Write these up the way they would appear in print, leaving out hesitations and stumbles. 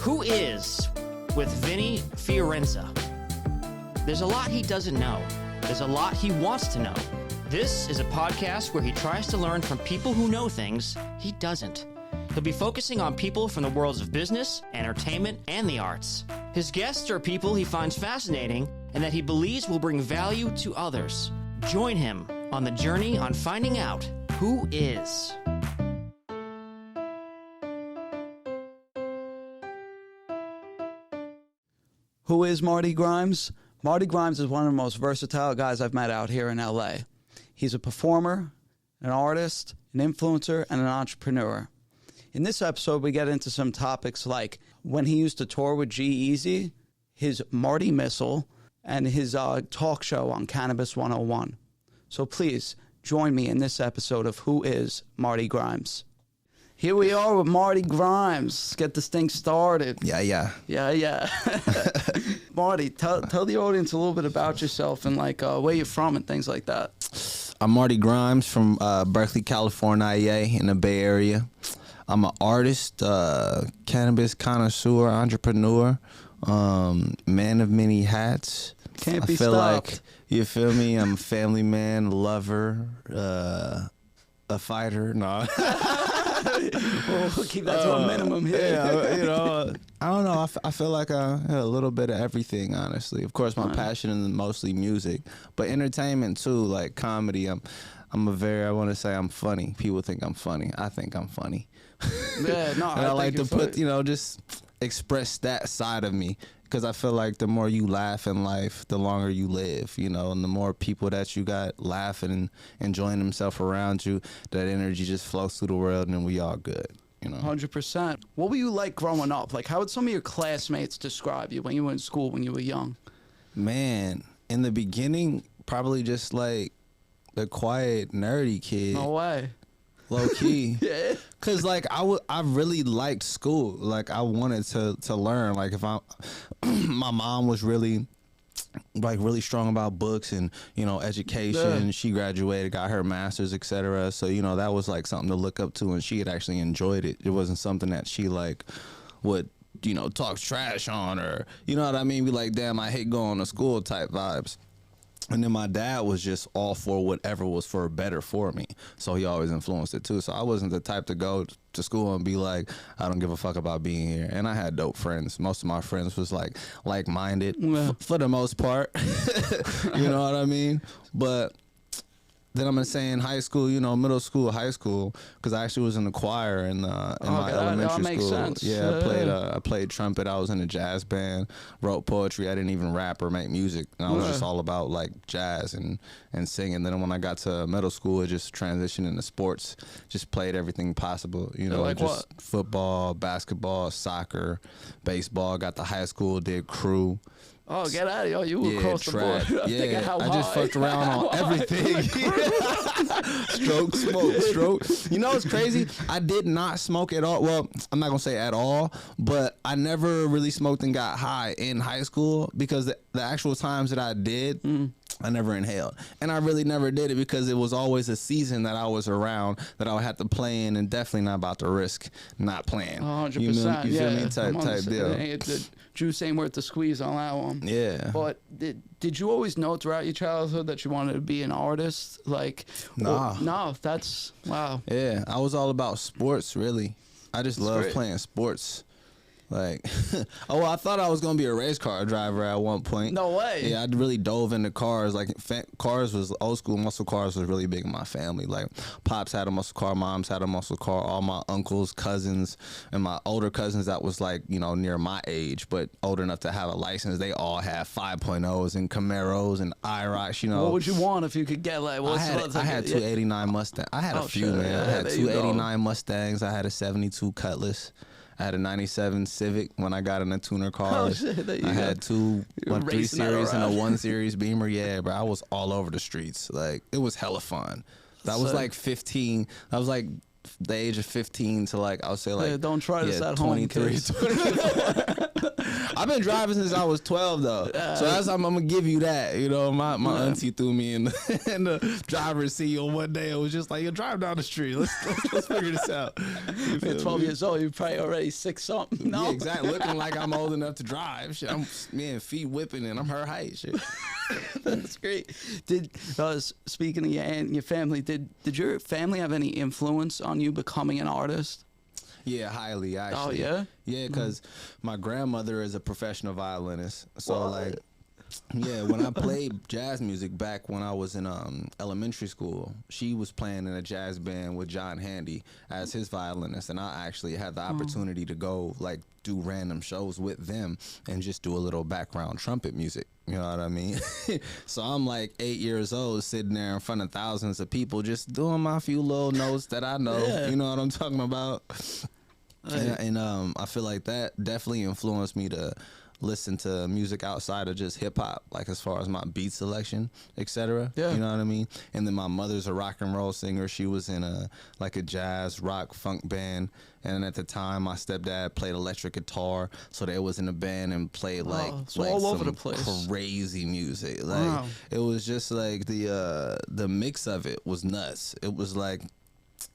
Who is with Vinny Fiorenza? There's a lot he doesn't know. There's a lot he wants to know. This is a podcast where he tries to learn from people who know things he doesn't. He'll be focusing on people from the worlds of business, entertainment, and the arts. His guests are people he finds fascinating and that he believes will bring value to others. Join him on the journey on finding out who is. Who is Marty Grimes? Marty Grimes is one of the most versatile guys I've met out here in LA. He's a performer, an artist, an influencer, and an entrepreneur. In this episode, we get into some topics like when he used to tour with G-Eazy, his Marty Missile, and his talk show on Cannabis 101. So please join me in this episode of Who is Marty Grimes? Here we are with Marty Grimes. Let's get this thing started. Yeah. Marty, tell the audience a little bit about yourself and like where you're from and things like that. I'm Marty Grimes from Berkeley, California, YahYah, in the Bay Area. I'm an artist, cannabis connoisseur, entrepreneur, man of many hats. Can't be I feel stopped. like, you feel me? I'm a family man, lover, a fighter. No. We'll keep that to a minimum here. Yeah, I don't know. I feel like I had a little bit of everything, honestly. Of course, my passion is mostly music, but entertainment too, like comedy. I want to say I'm funny. People think I'm funny. I think I'm funny. Yeah, no, I like to put, just express that side of me. Because I feel like the more you laugh in life, the longer you live, and the more people that you got laughing and enjoying themselves around you, that energy just flows through the world and we all good, 100%. What were you like growing up? Like, how would some of your classmates describe you when you were in school, when you were young? Man, in the beginning, probably just like the quiet, nerdy kid. No way. Low key. Yeah. Cause like I really liked school. Like I wanted to learn. Like if my mom was really strong about books and education. Yeah. She graduated, got her master's, etc. So that was like something to look up to, and she had actually enjoyed it. It wasn't something that she like would talk trash on, or you know what I mean. Be like, damn, I hate going to school type vibes. And then my dad was just all for whatever was for better for me. So he always influenced it too. So I wasn't the type to go to school and be like, I don't give a fuck about being here. And I had dope friends. Most of my friends was like-minded for the most part. You know what I mean? But then I'm going to say in high school, middle school, high school, because I actually was in the choir in my elementary makes school. sense. Yeah, I played trumpet. I was in a jazz band, wrote poetry. I didn't even rap or make music. And I was just all about like jazz and singing. Then when I got to middle school, it just transitioned into sports. Just played everything possible. Like just what? Football, basketball, soccer, baseball. Got to high school, did crew. Oh, get out of here. You were across track. the board. I just fucked around on everything. Stroke. It's crazy? I did not smoke at all. Well, I'm not going to say at all, but I never really smoked and got high in high school because the actual times that I did, I never inhaled. And I really never did it because it was always a season that I was around that I would have to play in, and definitely not about to risk not playing. 100%. You feel me? Type deal. The juice ain't worth the squeeze on that one. Yeah. But did you always know throughout your childhood that you wanted to be an artist? Like, nah. No, that's, wow. Yeah, I was all about sports, really. I just love great. playing sports. Like, I thought I was going to be a race car driver at one point. No way. Yeah, I really dove into cars. Like, cars was old school. Muscle cars was really big in my family. Like, pops had a muscle car, moms had a muscle car. All my uncles, cousins, and my older cousins that was like, near my age, but old enough to have a license, they all had 5.0s and Camaros and IROCs, What would you want if you could get like? I had 289 Mustangs. I had a few, man. Yeah, I had there you 289 Mustangs. I had a 72 Cutlass. I had a 97 Civic when I got in the tuner cars. Oh, shit, there you I go. had two 3 Series and a around. 1 Series Beamer. Yeah, bro, I was all over the streets. Like, it was hella fun. That was like 15. That was like the age of 15 to like, I'll say like, don't try this at home, 23, kids. 24. I've been driving since I was 12 though, so that's I'm gonna give you that. You know, my auntie threw me in the driver's seat on one day. It was just like, you drive down the street. Let's figure this out. You're 12 years old. You're probably already 6-something. No, yeah, exactly. Looking like I'm old enough to drive. Shit, I'm feet whipping and I'm her height. Shit. That's great. Speaking of your aunt and your family, did your family have any influence on you becoming an artist? Yeah, highly, actually. Oh, yeah? Yeah, because my grandmother is a professional violinist. So, like, yeah, when I played jazz music back when I was in elementary school, she was playing in a jazz band with John Handy as his violinist. And I actually had the opportunity to go, like, do random shows with them and just do a little background trumpet music. You know what I mean? So I'm like 8 years old sitting there in front of thousands of people just doing my few little notes that I know. Yeah. You know what I'm talking about? And I feel like that definitely influenced me to listen to music outside of just hip hop, like as far as my beat selection, etc. Yeah. You know what I mean? And then my mother's a rock and roll singer. She was in a jazz rock funk band. And at the time, my stepdad played electric guitar, so they was in a band and played like all over the place, crazy music. Like it was just like the mix of it was nuts. It was like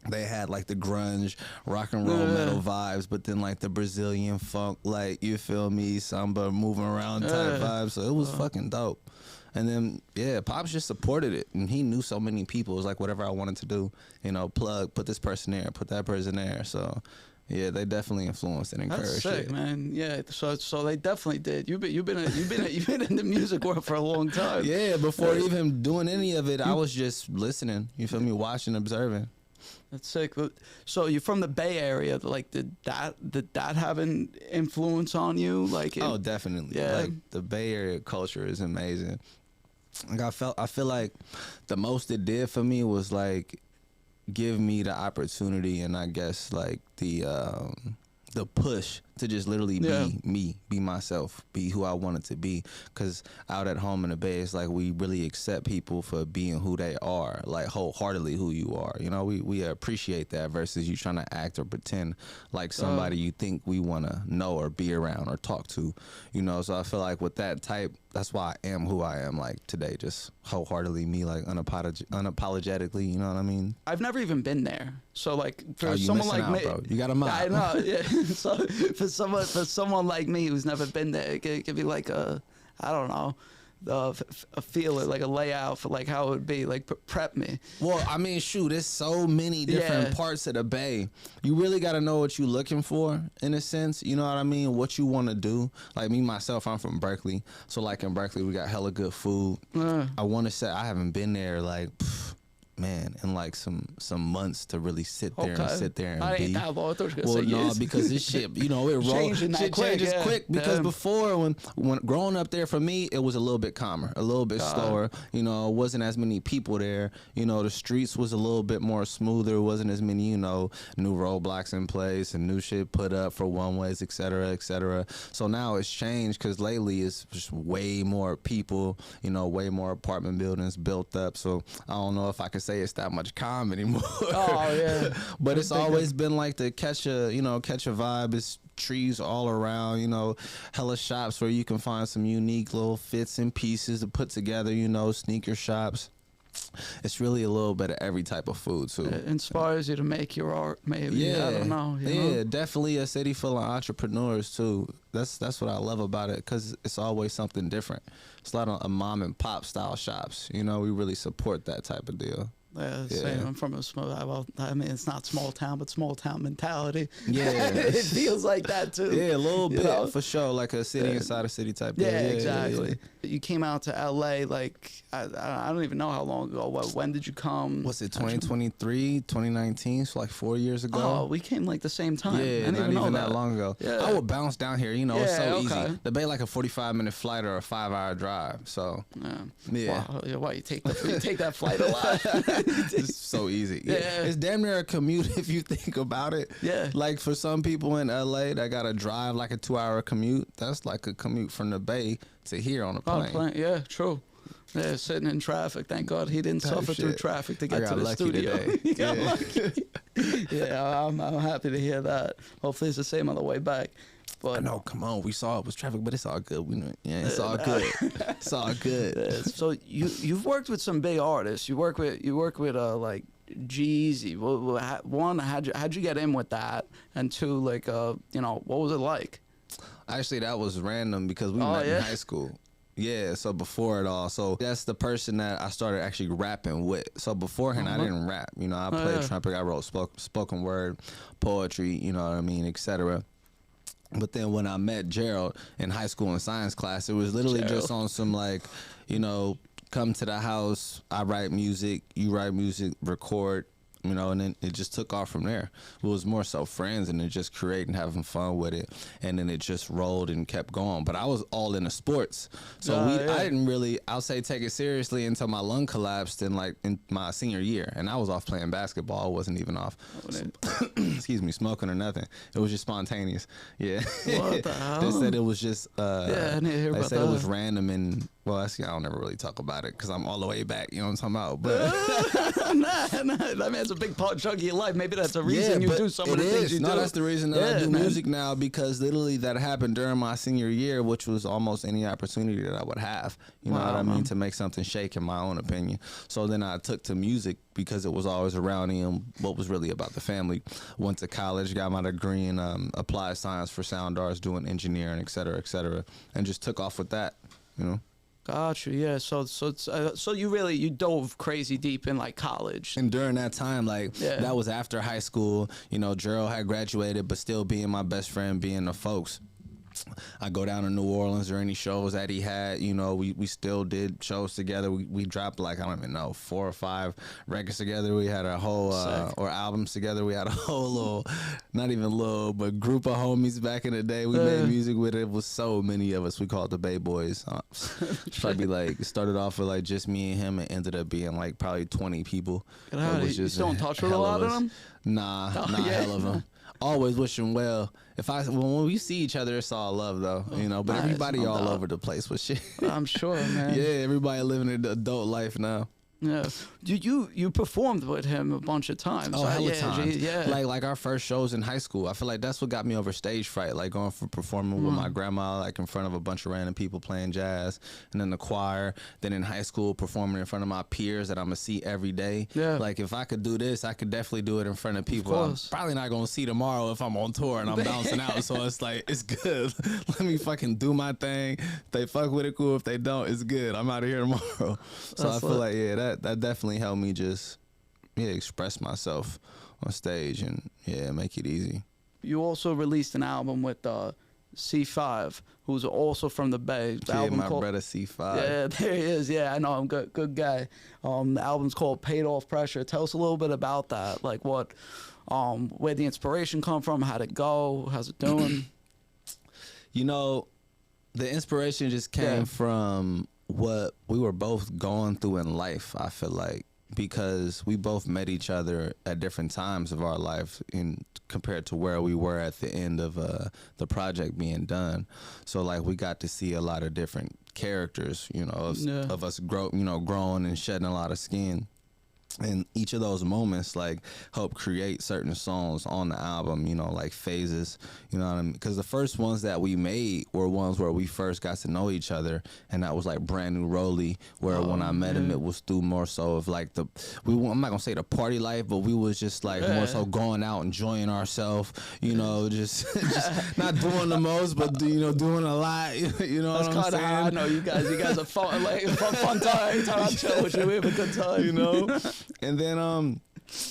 they had like the grunge rock and roll metal vibes, but then like the Brazilian funk, like, you feel me, samba moving around type vibes. So it was fucking dope. And then, yeah, Pops just supported it. And he knew so many people. It was like whatever I wanted to do, you know, put this person there, put that person there. So, yeah, they definitely influenced and encouraged. That's sick, it. Man. Yeah, so they definitely did. You've been in the music world for a long time. Yeah, before even doing any of it, I was just listening. You feel me? Watching, observing. That's sick. So you're from the Bay Area. Like, did that have an influence on you? Like, oh, definitely. Yeah. Like, the Bay Area culture is amazing. Like, I feel like the most it did for me was like give me the opportunity and I guess like the push to just literally be me, be myself, be who I wanted to be. Because out at home in the Bay, it's like we really accept people for being who they are, like wholeheartedly who you are. You know, we appreciate that versus you trying to act or pretend like somebody you think we want to know or be around or talk to. You know, so I feel like with that type, that's why I am who I am, like today, just wholeheartedly me, like unapologetically. You know what I mean? I've never even been there. So like for you someone like out, me, bro. You got a mile. I know. Yeah. So for someone like me who's never been there, it could be like a, I don't know, a feeler, like a layout for like how it would be, like prep me. Well, I mean, shoot, there's so many different parts of the Bay. You really got to know what you're looking for, in a sense. You know what I mean? What you want to do. Like me, myself, I'm from Berkeley. So like in Berkeley, we got hella good food. I want to say I haven't been there like... man, in like some months to really sit there and I be. ain't that long. I thought you were Well, gonna say no, years. because this shit, you know, it rolls. Shit changes quick. Because before, when growing up there for me, it was a little bit calmer, a little bit slower. You know, it wasn't as many people there. You know, the streets was a little bit more smoother. It wasn't as many, you know, new roadblocks in place and new shit put up for one ways, et cetera, et cetera. So now it's changed because lately it's just way more people. You know, way more apartment buildings built up. So I don't know if I could say it's that much calm anymore. Oh yeah. But it's always been like to catch a vibe. It's trees all around, you know, hella shops where you can find some unique little fits and pieces to put together, you know, sneaker shops. It's really a little bit of every type of food too. It inspires you to make your art, maybe. Yeah, I don't know. You know? Definitely a city full of entrepreneurs too. That's what I love about it, because it's always something different. It's a lot of mom and pop style shops. You know, we really support that type of deal. Yeah, same. I'm from a small. Well, I mean, it's not small town, but small town mentality. Yeah, it feels like that too. Yeah, a little bit, know? for sure. Like a city inside a city type. Yeah, exactly. You came out to LA like I don't even know how long ago. When did you come? What's it? 2023, 2019? So like 4 years ago. Oh, we came like the same time. Yeah, not even that long ago. Yeah. I would bounce down here. You know, it's so okay. easy. The Bay like a 45-minute flight or a 5-hour drive. So yeah. Wow. Why you take that flight a lot? It's so easy. Yeah. It's damn near a commute if you think about it. Yeah. Like for some people in LA that gotta drive like a 2-hour commute, that's like a commute from the Bay to here on a plane. Yeah, true. Yeah, sitting in traffic. Thank God he didn't suffer through traffic to get to the studio. Today. He got lucky. Yeah, I'm happy to hear that. Hopefully it's the same on the way back. But no, come on, we saw it was traffic, but it's all good. It's all good. It's all good. Yeah, so you've worked with some big artists. You work with like Jeezy. One, how'd you get in with that? And two, like what was it like? Actually, that was random because we met in high school. Yeah, so before it all. So that's the person that I started actually rapping with. So beforehand, I didn't rap. I played trumpet, I wrote spoken word, poetry, you know what I mean, etc. But then when I met Gerald in high school in science class, it was literally just on some like, come to the house, I write music, you write music, record, and then it just took off from there. It was more so friends and then just creating, having fun with it. And then it just rolled and kept going. But I was all into sports. So I didn't really, I'll say, take it seriously until my lung collapsed in my senior year. And I was off playing basketball. I wasn't even off, excuse me, smoking or nothing. It was just spontaneous. Yeah. What the hell? They said it was just, I didn't hear about that. it was random and, well, I don't ever really talk about it because I'm all the way back. You know what I'm talking about? But nah, I mean, it's a big chunk of your life. Maybe that's the reason you do some of the things you do. No, that's the reason that I do music now, because literally that happened during my senior year, which was almost any opportunity that I would have. You know what I mean? To make something shake, in my own opinion. So then I took to music because it was always around me and what was really about the family. Went to college, got my degree in applied science for sound arts, doing engineering, et cetera, and just took off with that, Gotcha. Yeah. So you dove crazy deep in like college. And during that time, that was after high school. Gerald had graduated, but still being my best friend, being the folks. I go down to New Orleans or any shows that he had, we still did shows together. We dropped I don't even know, 4 or 5 records together. We had a whole, or albums together. We had a whole little, not even little, but group of homies back in the day. We made music with it. It was so many of us. We called it the Bay Boys. Probably it started off with just me and him and ended up being probably 20 people. You still in touch with a lot of them? Nah, not hell of them. Always wishing well. When we see each other, it's all love though, But everybody all over the place with shit. I'm sure, man. Yeah, everybody living an adult life now. Yeah, you performed with him a bunch of times. Oh, hella times. Like our first shows in high school. I feel like that's what got me over stage fright. Going for performing with my grandma, in front of a bunch of random people playing jazz, and then the choir. Then in high school, performing in front of my peers that I'm gonna see every day. Yeah. If I could do this, I could definitely do it in front of people I'm probably not gonna see tomorrow if I'm on tour and I'm bouncing out. So it's it's good. Let me fucking do my thing. If they fuck with it, cool. If they don't, it's good. I'm out of here tomorrow. So I feel that definitely helped me just express myself on stage and make it easy. You also released an album with C5, who's also from the Bay. My brother C5. Yeah, there he is. Yeah, I know him. Good guy. The album's called Paid Off Pressure. Tell us a little bit about that. What, where the inspiration come from, how'd it go, how's it doing? The inspiration just came from what we were both going through in life, I feel like, because we both met each other at different times of our life compared to where we were at the end of the project being done. So we got to see a lot of different characters, of us growing and shedding a lot of skin. And each of those moments help create certain songs on the album, phases, what I mean? Because the first ones that we made were ones where we first got to know each other, and that was Brand New Rolly, where when I met him, it was through more so of I'm not gonna say the party life, but we was just more so going out, enjoying ourselves, just not doing the most, but doing a lot, That's what I'm saying? How I know you guys are fun, fun time. Anytime I chill with you, we have a good time, And then,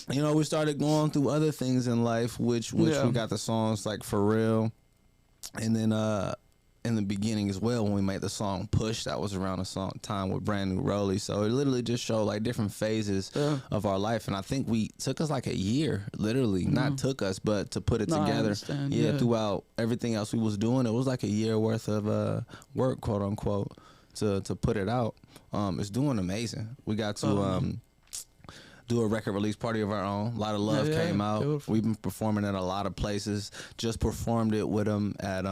we started going through other things in life, which we got the songs For Real. And then in the beginning as well, when we made the song Push, that was around the time with Brand New Rolly. So it literally just showed different phases of our life. And I think we took us a year, literally, not took us, but to put it together. Throughout everything else we was doing, it was a year worth of work, quote unquote, to put it out. It's doing amazing. We got to do a record release party of our own. A lot of love came out. Beautiful. We've been performing at a lot of places. Just performed it with them at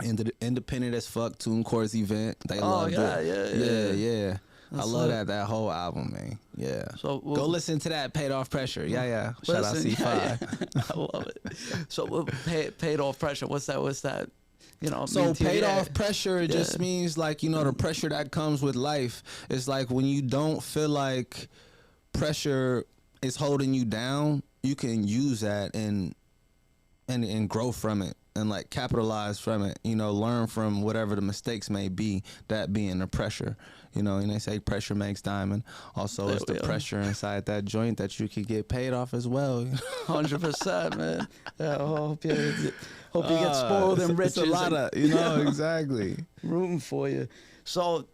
Independent as fuck TuneCore's event. They loved it. Yeah. That's I love lit. that whole album, man. Yeah. So go listen to that Paid Off Pressure. Yeah. Shout out C5. I love it. So paid off pressure. What's that? You know, so mean to you? paid Yeah. off pressure, it just means like, you know, the pressure that comes with life. It's like when you don't feel like pressure is holding you down, you can use that and grow from it and like capitalize from it, you know, learn from whatever the mistakes may be, that being the pressure, you know. And they say pressure makes diamond. Also, it's the pressure inside that joint that you can get paid off as well. 100%, man. Yeah, I hope you get spoiled and rich. It's a lot of, you know, exactly. Rooting for you. So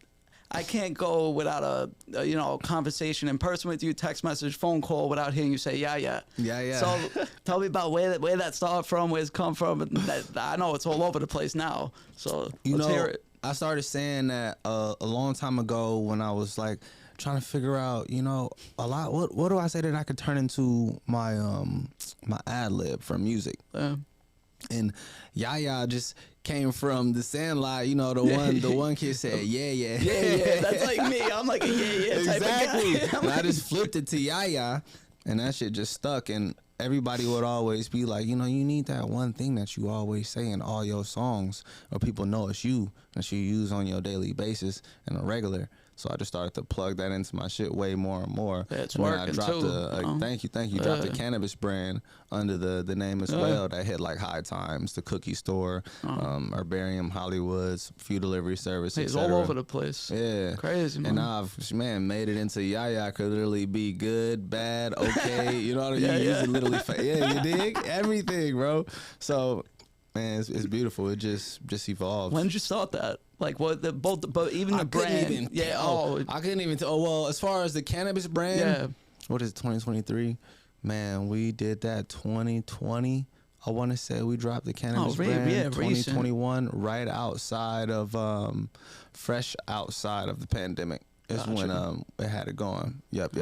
I can't go without a conversation in person with you, text message, phone call, without hearing you say yeah. So tell me about where that started from, where it's come from. I know it's all over the place now. So let's hear it. I started saying that a long time ago when I was like trying to figure out, you know, a lot. What do I say that I could turn into my my ad lib for music? And YahYah just came from the Sandlot, you know, the one kid said, yeah. That's like me. I'm like a yeah type exactly. of guy. And I just flipped it to YahYah, and that shit just stuck. And everybody would always be like, you know, you need that one thing that you always say in all your songs, or people know it's you, that you use on your daily basis and a regular. So I just started to plug that into my shit way more and more. Yeah, it's and then working I dropped too. Thank you. Dropped the cannabis brand under the name as well. That hit like High Times, the Cookie Store, Herbarium, Hollywoods, few delivery service. It's all over the place. Yeah, crazy, man. And I've made it into YahYah. Could literally be good, bad, okay. You know what I mean? You use it literally. You dig everything, bro. So. Man, it's beautiful. It just evolved. When did you start that? Like what? But even the brand. I couldn't even tell. Oh well, as far as the cannabis brand, what is it, 2023? Man, we did that 2020. I want to say we dropped the cannabis brand 2021, right outside of fresh outside of the pandemic. Is when it had it going. Yep.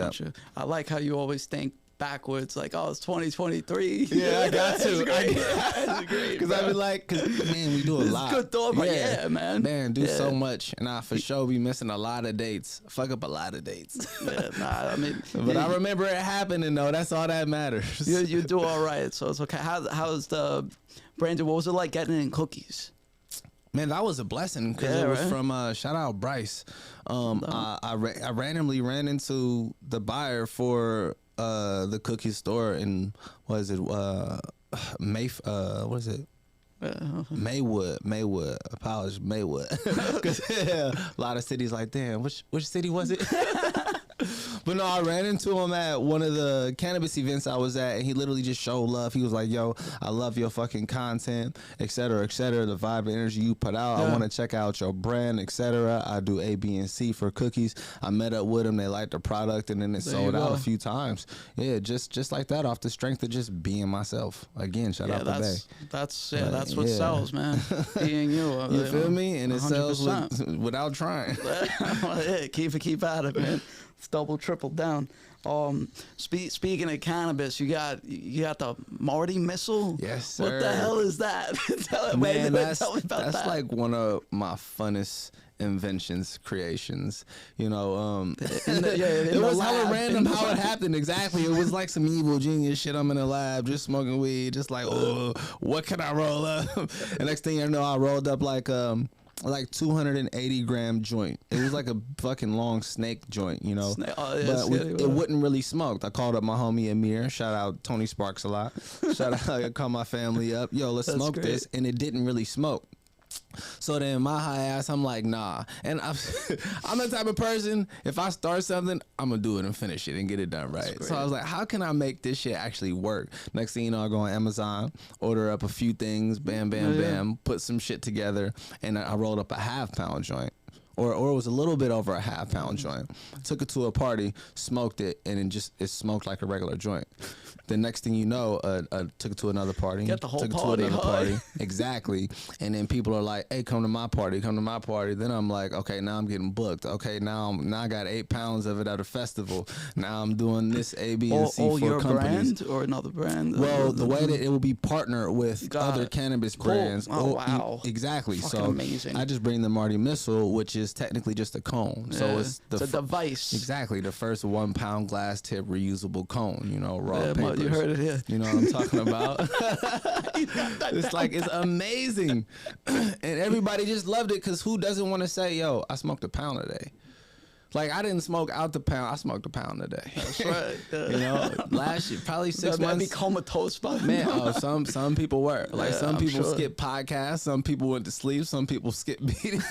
I like how you always think backwards, like, oh, it's 2023. Yeah, I got to. That's great. Because I be like, man, we do a lot. Good thought, but man. Man, do so much. And I for sure be missing a lot of dates. Fuck up a lot of dates. I mean. But I remember it happening, though. That's all that matters. You do all right, so it's okay. How's the Brandon, what was it like getting in cookies? Man, that was a blessing because it was from shout out Bryce. I randomly ran into the buyer for the cookie store in what is it? Maywood. Apologies, Maywood. Because a lot of cities like, damn, which city was it? But no, I ran into him at one of the cannabis events I was at, and he literally just showed love. He was like, yo, I love your fucking content, et cetera, the vibe and energy you put out. I want to check out your brand, et cetera. I do A, B, and C for cookies. I met up with him. They liked the product, and then it sold out a few times. Yeah, just like that, off the strength of just being myself. Again, shout out to Bay. That's what sells, man. Being you. You feel me? And it sells without trying. Keep at it, man. It's double, triple down. Speaking of cannabis, you got the Marty missile. Yes, sir. What the hell is that? tell me about that. That's like one of my funnest inventions, creations. You know, it was hella random how it happened. Exactly. It was like some evil genius shit. I'm in the lab just smoking weed, just like, oh, what can I roll up? And next thing you know, I rolled up like 280 gram joint. It was like a fucking long snake joint, you know. It wouldn't really smoke. I called up my homie Amir. Shout out Tony Sparks a lot. Shout out, I call my family up. Yo, let's smoke this. And it didn't really smoke. So then my high ass, I'm like, nah. And I'm the type of person, if I start something, I'm going to do it and finish it and get it done right. So I was like, how can I make this shit actually work? Next thing you know, I go on Amazon, order up a few things, bam, put some shit together, and I rolled up a half-pound joint. or it was a little bit over a half-pound joint. Took it to a party, smoked it, and it smoked like a regular joint. The next thing you know, took it to another party. Get the whole took party, it to another huh? party. Exactly. And then people are like, hey, come to my party, come to my party. Then I'm like, okay, now I'm getting booked. Okay, now I got 8 pounds of it at a festival. Now I'm doing this A, B, and C or for your companies. brand or another brand? Well, the way that it will be partnered with Got other it. cannabis Cool. brands. Oh, wow. Exactly. Fucking So amazing. I just bring the Marty Missile, which is technically just a cone. So Yeah. it's a device. Exactly. The first 1 pound glass tip reusable cone, raw Yeah, papers. you heard it here. You know what I'm talking about? It's amazing. And everybody just loved it because who doesn't want to say, yo, I smoked a pound a day? Like, I didn't smoke out the pound. I smoked a pound a day. That's right. Last year, probably 6 I'd months. be comatose by Man, now. some people were. Like, Yeah, some I'm people sure. skip podcasts. Some people went to sleep. Some people skip meetings.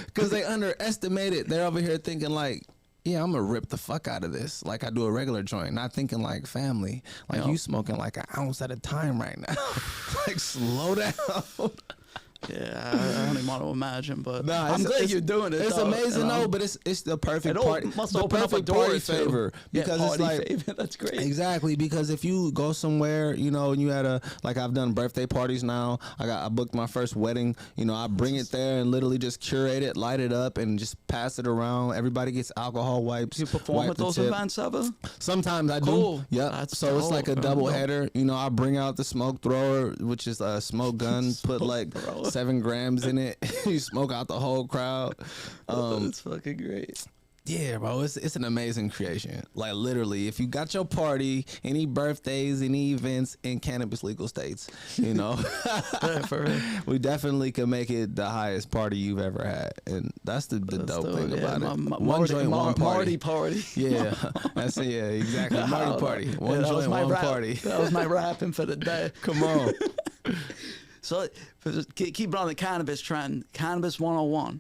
Because they underestimated. They're over here thinking, like, yeah, I'm going to rip the fuck out of this. Like I do a regular joint. Not thinking like family. Like, you smoking like an ounce at a time right now. Like, slow down. Yeah, I don't even want to imagine, but Nah, I'm glad you're doing it. It's though, amazing, you know? though, but it's the perfect It party. must the open up a perfect door party too. favor Yeah, because party it's like favor. That's great. exactly because if you go somewhere, and you had I've done birthday parties now. I booked my first wedding. I bring it there and literally just curate it, light it up, and just pass it around. Everybody gets alcohol wipes. You perform wipe at the those tip. events ever? Sometimes I Cool. do. Yep. That's So it's like a dope. double Dope. header. I bring out the smoke thrower, which is a smoke gun, put like thrower. 7 grams in it. You smoke out the whole crowd. That's fucking great. Yeah, bro, it's an amazing creation. Like, literally, if you got your party, any birthdays, any events in cannabis legal states, Yeah, for real. we definitely can make it the highest party you've ever had, and that's the dope thing about it. One joint, one Marty party. party. Yeah, that's it. Yeah, exactly. Marty party. One that was joint, my one rap. party. That was my rapping for the day. Come on. So keep it on the cannabis trend. Cannabis 101.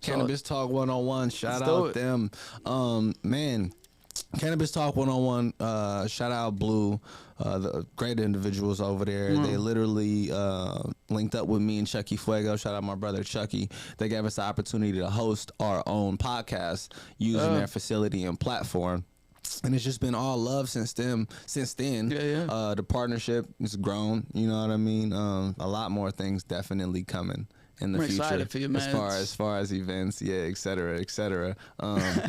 Cannabis Talk 101. Shout Let's do out it. them. Man, Cannabis Talk 101. Shout out Blue. The great individuals over there. They literally linked up with me and Chucky Fuego. Shout out my brother Chucky. They gave us the opportunity to host our own podcast using their facility and platform. And it's just been all love since then. Yeah. The partnership has grown. You know what I mean? A lot more things definitely coming in the We're future. excited for you, man. As far as events, yeah, et cetera, et cetera.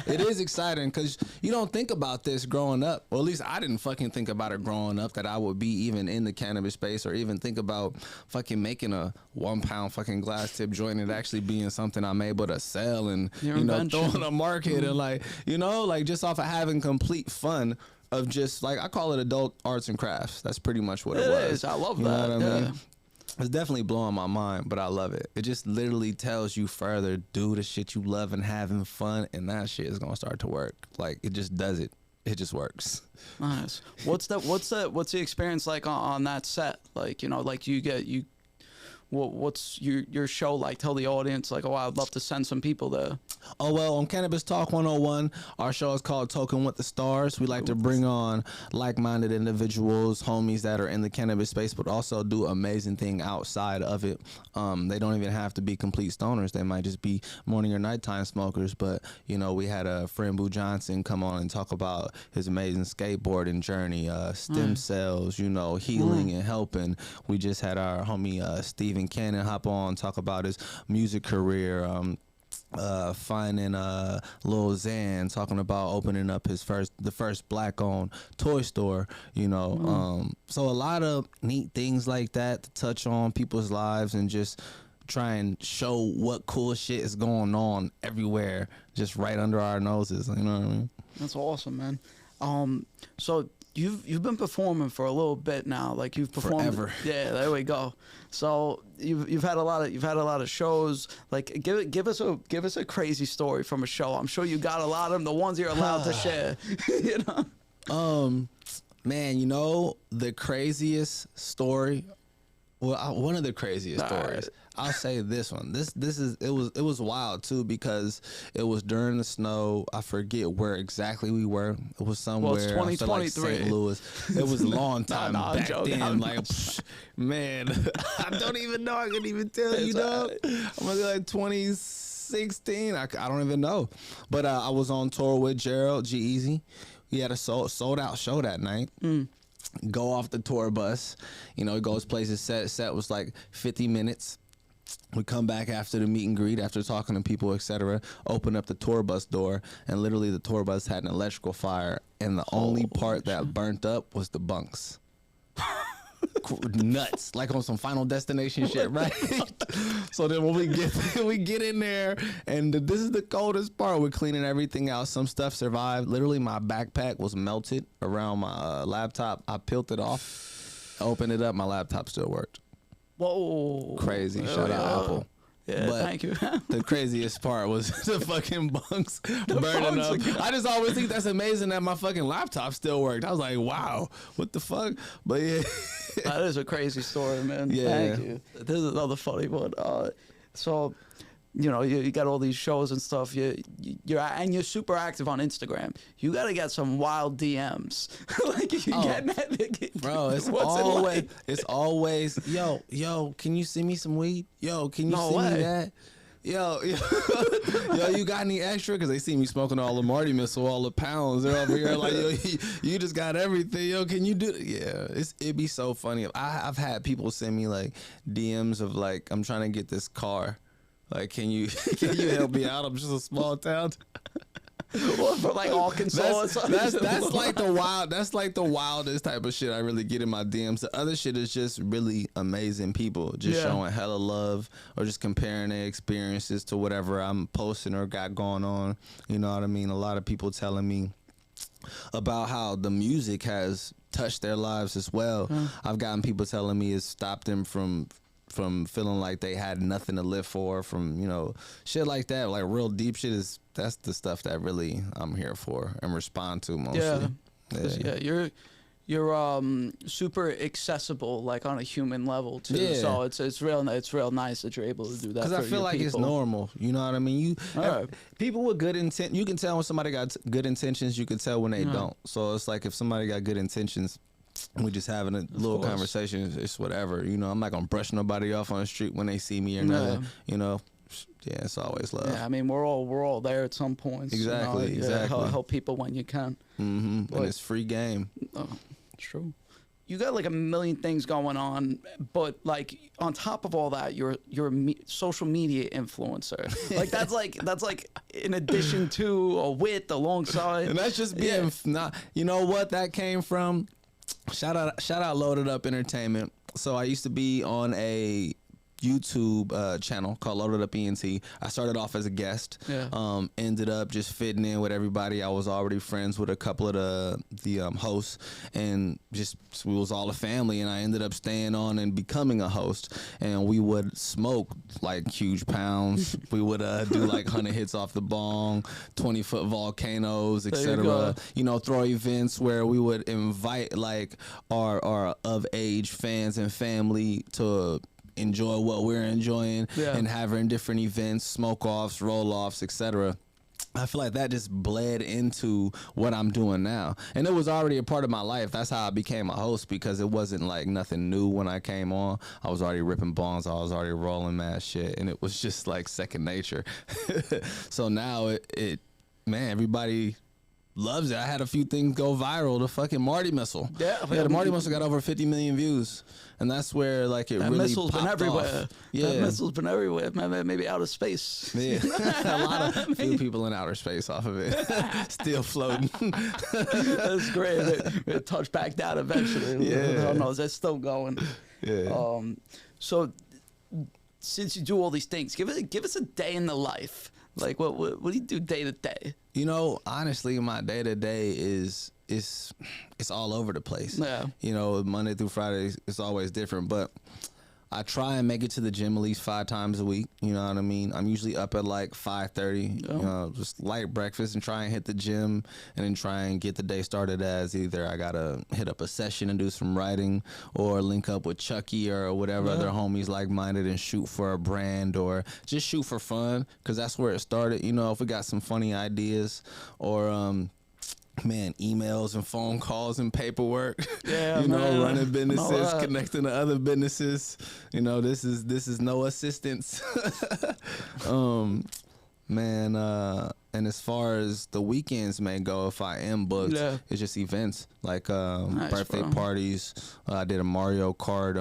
It is exciting because you don't think about this growing up. Or at least I didn't fucking think about it growing up that I would be even in the cannabis space or even think about fucking making a 1 pound fucking glass tip joint and actually being something I'm able to sell and Your invention. throw in a market and like just off of having complete fun of just like I call it adult arts and crafts. That's pretty much what it was. is. I love You that. know what I Yeah. mean? It's definitely blowing my mind, but I love it. It just literally tells you further, do the shit you love and having fun, and that shit is gonna start to work. Like it just does it. It just works. Nice. What's the experience like on that set? Like, what's your show like? Tell the audience like, I'd love to send some people there. Oh, well, on Cannabis Talk 101, our show is called Toking with the Stars. We like to bring on like-minded individuals, homies that are in the cannabis space, but also do amazing thing outside of it. They don't even have to be complete stoners. They might just be morning or nighttime smokers. But, we had a friend, Boo Johnson, come on and talk about his amazing skateboarding journey, stem cells, healing and helping. We just had our homie, Stephen Cannon, hop on, talk about his music career, finding Lil Xan, talking about opening up the first black-owned toy store, so a lot of neat things like that to touch on people's lives and just try and show what cool shit is going on everywhere, just right under our noses. You know what I mean? That's awesome, man. So you've been performing for a little bit now. Like you've performed Forever. Yeah, there we go. So you've had a lot of shows. Like give us a crazy story from a show. I'm sure you got a lot of them. The ones you're allowed to share. Man, the craziest story. Well, one of the craziest stories. I'll say this one. It was wild too because it was during the snow. I forget where exactly we were. It was somewhere. Well, it's 2023. Like St. Louis. It was a long time I'm back joking. then. Man, I don't even know. I couldn't even tell you, dog. I'm gonna be like 2017. 16. I don't even know. But I was on tour with Gerald G-Eazy. He had a sold out show that night. Go off the tour bus. You know, he goes places. Set was like 50 minutes. We come back after the meet and greet, after talking to people, etc. Open up the tour bus door, and literally the tour bus had an electrical fire, and the only part that burnt up was the bunks. Nuts, like on some Final Destination shit, right? So then when we get in there, and this is the coldest part. We're cleaning everything out. Some stuff survived. Literally, my backpack was melted around my laptop. I peeled it off, opened it up. My laptop still worked. Whoa. Crazy. Shout out Apple. Yeah, but thank you. The craziest part was the fucking bunks burning up. I just always think that's amazing that my fucking laptop still worked. I was like, wow, what the fuck? But yeah. That is a crazy story, man. Yeah. Thank you. This is another funny one. So, you know, you got all these shows and stuff. You're super active on Instagram. You got to get some wild DMs. Like you getting that, bro. It's always yo. Can you send me some weed? Yo, can you send me that? Yo, you got any extra? Because they see me smoking all the Marty Missile, all the pounds. They're over here like, yo, you just got everything. Yo, can you do it? Yeah, it'd be so funny. I've had people send me like DMs of like, I'm trying to get this car. Like, can you help me out? I'm just a small town. Or for like Arkansas or something. That's like the wildest type of shit I really get in my DMs. The other shit is just really amazing people just showing hella love or just comparing their experiences to whatever I'm posting or got going on. You know what I mean? A lot of people telling me about how the music has touched their lives as well. I've gotten people telling me it's stopped them from feeling like they had nothing to live for, from, you know, shit like that. Like real deep shit that's the stuff that really I'm here for and respond to mostly. Yeah, you're super accessible, like on a human level too. Yeah. So it's real nice that you're able to do that. Because I feel like it's normal. You know what I mean? People with good intent, you can tell when somebody got good intentions. You can tell when they don't. So it's like if somebody got good intentions, we just having a little conversation. It's whatever, you know. I'm not gonna brush nobody off on the street when they see me or nothing. You know, yeah, it's always love. Yeah, I mean, we're all there at some point. Exactly, you know? exactly. Help people when you can. And it's free game. Oh, true. You got like a million things going on, but like on top of all that, you're a social media influencer. Like that's like in addition to a wit alongside. And that's just being not. You know what that came from? Shout out Loaded Up Entertainment. So I used to be on a YouTube channel called Loaded Up ENT. I started off as a guest. Ended up just fitting in with everybody. I was already friends with a couple of the hosts, and just we was all a family. And I ended up staying on and becoming a host. And we would smoke like huge pounds. We would do like 100 hits off the bong, 20-foot volcanoes, etc. You know, throw events where we would invite like our of age fans and family to enjoy what we're enjoying and having different events, smoke offs, roll offs, etc. I feel like that just bled into what I'm doing now. And it was already a part of my life. That's how I became a host, because it wasn't like nothing new when I came on. I was already ripping bongs. I was already rolling mad shit. And it was just like second nature. So now man, everybody loves it. I had a few things go viral. The fucking Marty Missile. The Marty Missile got over 50 million views. And that's where like it really missile's popped been everywhere. off. Yeah. That missile's been everywhere. Maybe outer space. Yeah. A few people in outer space off of it. Still floating. That's great. We'll touch back down eventually. Yeah. Oh, no, that's still going. Yeah. So since you do all these things, give us a day in the life. Like what do you do day to day? You know, honestly, my day to day is it's all over the place. Yeah. You know, Monday through Friday, it's always different, but I try and make it to the gym at least 5 times a week. You know what I mean? I'm usually up at like 5:30. You know, just light breakfast and try and hit the gym, and then try and get the day started as either I gotta hit up a session and do some writing, or link up with Chucky or whatever other homies like-minded and shoot for a brand, or just shoot for fun, because that's where it started. You know, if we got some funny ideas, or man, emails and phone calls and paperwork. Yeah, you know, running businesses, connecting to other businesses. You know, this is no assistance. Man, and as far as the weekends may go, if I am booked, it's just events like Nice, birthday bro. parties. I did a Mario Kart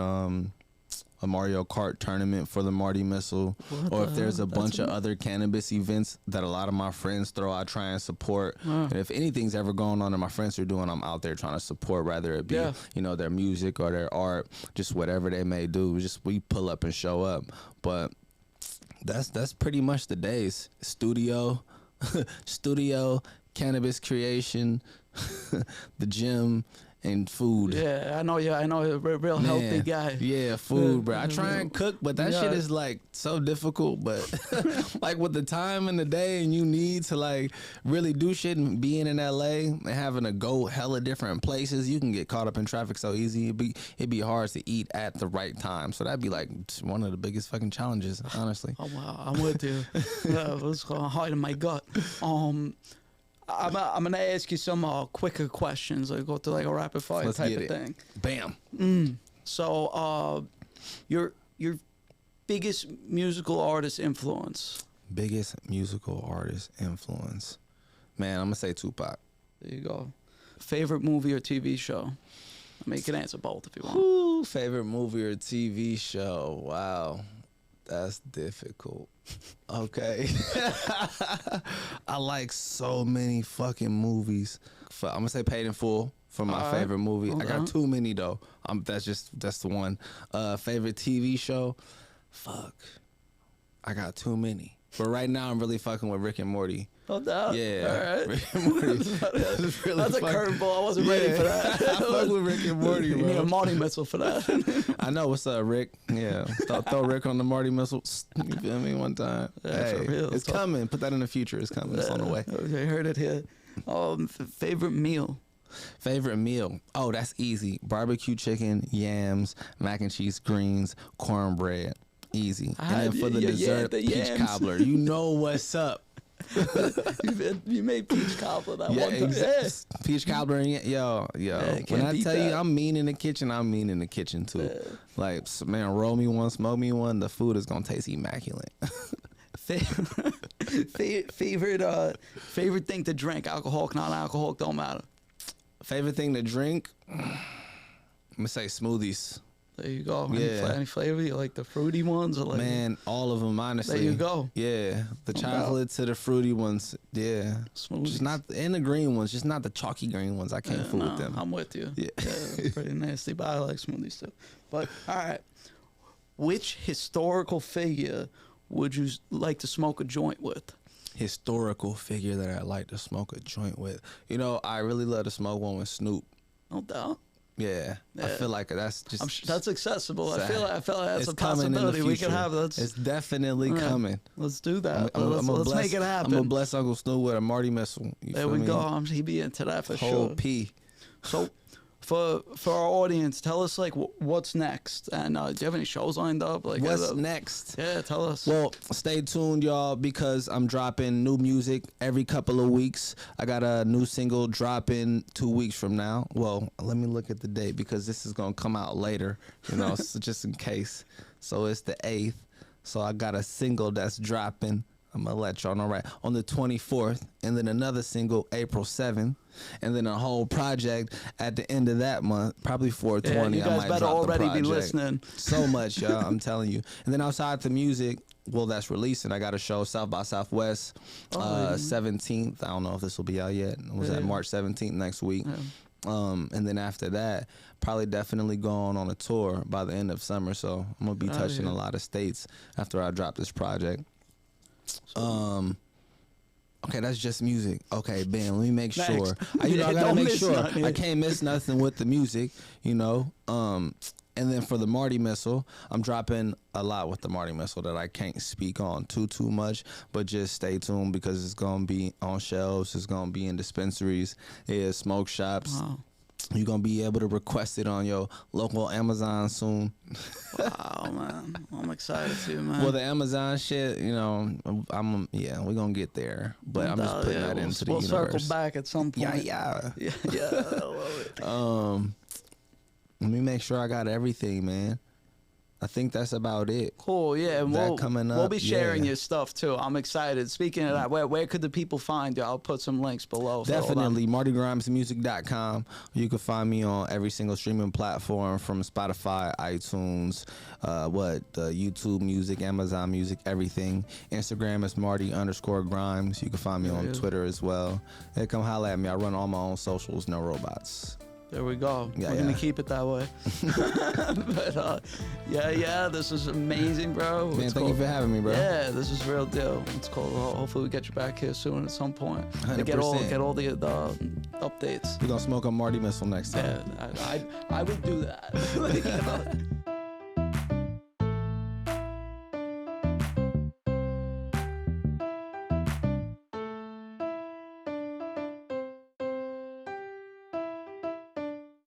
tournament for the Marty Missile. Or if there's a bunch of other cannabis events that a lot of my friends throw, I try and support. And if anything's ever going on that my friends are doing, I'm out there trying to support, whether it be you know, their music or their art, just whatever they may do. Just we pull up and show up. But that's pretty much the days. Studio, cannabis creation, the gym, and food. Yeah, I know you're a real healthy guy. Yeah, food, bro. I try and cook, but that shit is like so difficult. But like with the time in the day, and you need to like really do shit, and being in LA and having to go hella different places, you can get caught up in traffic so easy. It'd be hard to eat at the right time. So that'd be like one of the biggest fucking challenges, honestly. Oh wow, I'm with you. Yeah, it was hard in my gut. I'm gonna ask you some quicker questions. I go through like a rapid fire Let's type get of it. thing. Bam. So, your biggest musical artist influence? Biggest musical artist influence. Man, I'm gonna say Tupac. There you go. Favorite movie or TV show? I mean, you can answer both if you want. Ooh, favorite movie or TV show? Wow, that's difficult. Okay. I like so many fucking movies. I'm gonna say Paid in Full for my favorite movie. I got too many though. That's the one. Favorite TV show? Fuck. I got too many. But right now I'm really fucking with Rick and Morty. Oh, doubt. Yeah. All right. Rick and Morty. That's a curveball. I wasn't ready for that. I fuck with Rick and Morty, You need a bro. Marty missile for that. I know. What's up, Rick? Yeah. Throw Rick on the Marty missile. You feel me? One time. Yeah, for real. It's coming. Put that in the future. It's coming. It's on the way. Okay, heard it here. Favorite meal? Favorite meal? Oh, that's easy. Barbecue chicken, yams, mac and cheese, greens, cornbread. Easy. And then for the dessert, the peach yams. cobbler. You know what's up. You made peach cobbler that one time. Exactly. Peach cobbler and yo. can't When I beat tell you that. I'm mean in the kitchen, I'm mean in the kitchen too. Like, man, roll me one, smoke me one. The food is gonna taste immaculate. Favorite thing to drink? Alcoholic, non-alcoholic, don't matter. Favorite thing to drink? I'm gonna say smoothies. There you go. Yeah. Any flavor? You like the fruity ones or like? Man, all of them, honestly. There you go. Yeah, the chocolate to the fruity ones. Yeah, Smoothies. just not and the green ones, just not the chalky green ones. I can't fool with them. I'm with you. Yeah. Pretty nasty, but I like smoothies too. But all right, which historical figure would you like to smoke a joint with? Historical figure that I like to smoke a joint with. You know, I really love to smoke one with Snoop. No doubt. Yeah, I feel like that's just That's accessible. I feel like that's it's a coming in the possibility. We future. can have that. It's definitely coming. Let's do that. I'm Let's bless, make it happen. I'm gonna bless Uncle Snoop with a Marty missile. You There feel we me? go. He be into that for Whole sure. P. So, for our audience, tell us like what's next, and do you have any shows lined up? Like What's next? Yeah, tell us. Well, stay tuned, y'all, because I'm dropping new music every couple of weeks. I got a new single dropping 2 weeks from now. Well, let me look at the date because this is going to come out later, you know, so just in case. So it's the 8th. So I got a single that's dropping. I'm going to let y'all know right on the 24th, and then another single April 7th, and then a whole project at the end of that month, probably 420. You guys I might better drop the already be project. listening. So much, y'all, I'm telling you. And then outside the music, well, that's releasing. I got a show South by Southwest, 17th. I don't know if this will be out yet. It was at March 17th next week. And then after that, probably definitely going on a tour by the end of summer. So I'm gonna be touching a lot of states after I drop this project. Okay, that's just music. Okay, Ben, let me make Next. sure. I gotta Don't make miss sure nothing. I can't miss nothing with the music, you know. And then for the Marty Missile, I'm dropping a lot with the Marty Missile that I can't speak on too much, but just stay tuned because it's gonna be on shelves. It's gonna be in dispensaries, smoke shops. Wow. You're gonna be able to request it on your local Amazon soon. Wow, man. I'm excited too, man. Well, the Amazon shit, you know, we're gonna get there, but I'm just putting that into the universe. We'll circle back at some point. Yeah. Yeah, I love it. Let me make sure I got everything, man. I think that's about it. Cool, yeah. And That coming we'll up, be sharing yeah. your stuff too. I'm excited. Speaking of that, where could the people find you? I'll put some links below. for all them. Definitely, MartyGrimesMusic.com. You can find me on every single streaming platform from Spotify, iTunes, YouTube Music, Amazon Music, everything. Instagram is Marty_Grimes. You can find me on Twitter as well. Hey, come holla at me. I run all my own socials, no robots. There we go. Yeah, We're gonna keep it that way. But yeah, this is amazing, bro. Man, thank you for having me, bro. Yeah, this is real deal. It's cool. Hopefully we get you back here soon at some point. To 100%. get all the updates. We're gonna smoke a Marty missile next time. Yeah, I would do that.